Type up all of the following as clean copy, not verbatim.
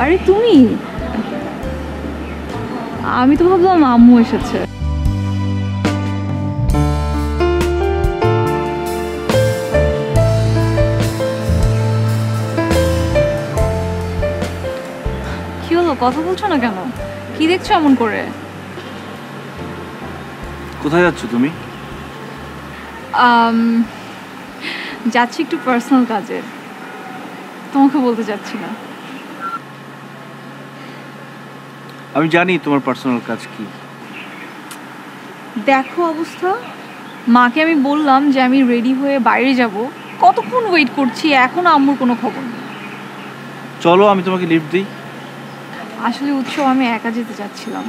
আরে তুমি, আমি তো ভাবলাম আম্মু এসেছে। কি হলো, কথা বলছো না কেন? কি দেখছো এমন করে? কোথায় যাচ্ছ তুমি? যাচ্ছি একটু পার্সোনাল কাজে, তোমাকে বলতে চাচ্ছি না। আমি জানি তোমার পার্সোনাল কাজ কি। দেখো অবস্থা, মাকে আমি বললাম যে আমি রেডি হয়ে বাইরে যাব, কতক্ষণ ওয়েট করছি, এখনো আম্মুর কোনো খবর নেই। চলো আমি তোমাকে লিফট দিই। আসলে উৎসব আমি একা যেতে চাচ্ছিলাম।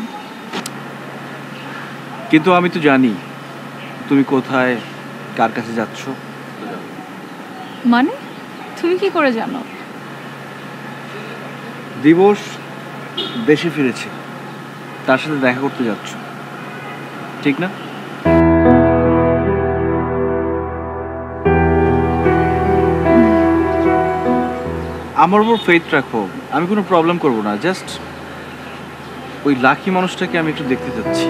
কিন্তু আমি তো জানি তুমি কোথায়, কার কাছে যাচ্ছ। মানে তুমি কি করে জানো? দিবস দেশে ফিরেছে, তার সাথে দেখা করতে যাচ্ছ, ঠিক না? আমার উপর ফেথ রাখো, আমি কোনো প্রবলেম করব না। জাস্ট ওই লাকি মানুষটাকে আমি একটু দেখতে যাচ্ছি।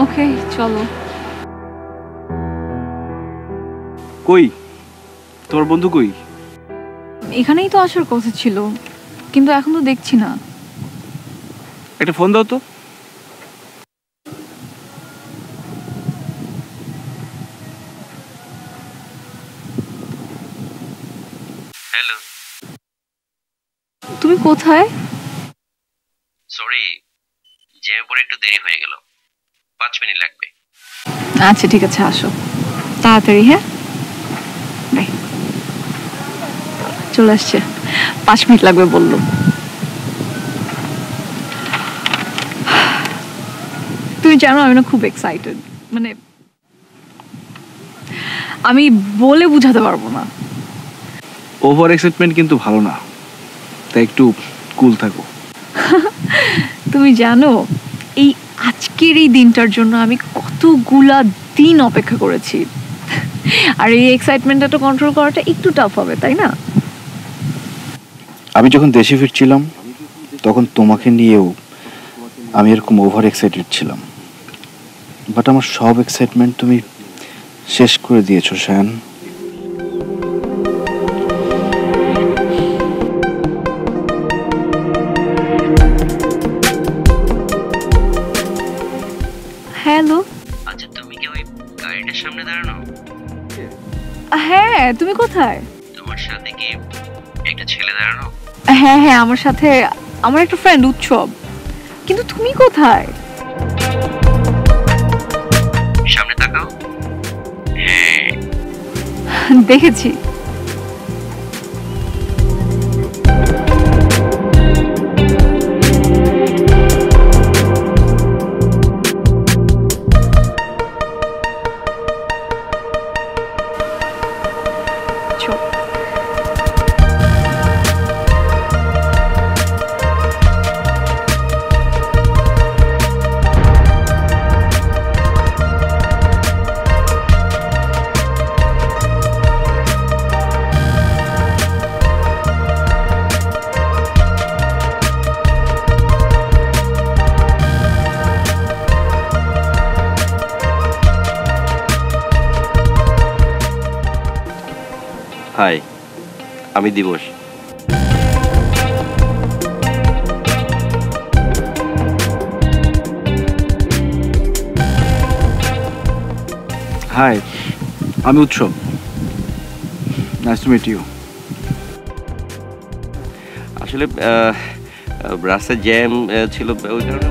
ওকে চলো। কই তোমার বন্ধু কই? এখানেই তো আসার কথা ছিল, কিন্তু এখন তো দেখছি না। একটা ফোন দাও তো। হ্যালো, তুমি কোথায়? সরি, জ্যামে পড়ে একটু দেরি হয়ে গেল, 5 মিনিট লাগবে। আচ্ছা ঠিক আছে, আসো তাড়াতাড়ি। হ্যাঁ বাই। চলে আসছে, 5 মিনিট লাগবে বললো। তুমি জানো আমি না খুব এক্সাইটেড, মানে আমি বলে বুঝাতে পারবো না। ওভার এক্সাইটমেন্ট কিন্তু ভালো না, তাই একটু কুল থাকো। তুমি জানো এই আজকের এই দিনটার জন্য আমি কতগুলা দিন অপেক্ষা করেছি, আর এই এক্সাইটমেন্টটা কন্ট্রোল করাটা একটু টাফ হবে, তাই না? আমি যখন দেশে ফিরছিলাম তখন তোমাকে নিয়েও আমি এরকম ওভার এক্সাইটেড ছিলাম, বাট আমার সব এক্সাইটমেন্ট তুমি শেষ করে দিয়েছো শায়ান। হ্যালো। আচ্ছা, তুমি কি ওই গাড়িটার সামনে দাঁড়ানো? হ্যাঁ, তুমি কোথায়? তোমার সাথে কি একটা ছেলে দাঁড়ানো? হ্যাঁ হ্যাঁ, আমার সাথে আমার একটা ফ্রেন্ড উৎসব। কিন্তু তুমি কোথায়? সামনে তাকাও। হ্যাঁ, দেখেছি। হাই, আমি দিবস। হাই, আমি Utsav. Nice to meet you. আসলে রাস্তায় জ্যাম ছিল, ওই কারণে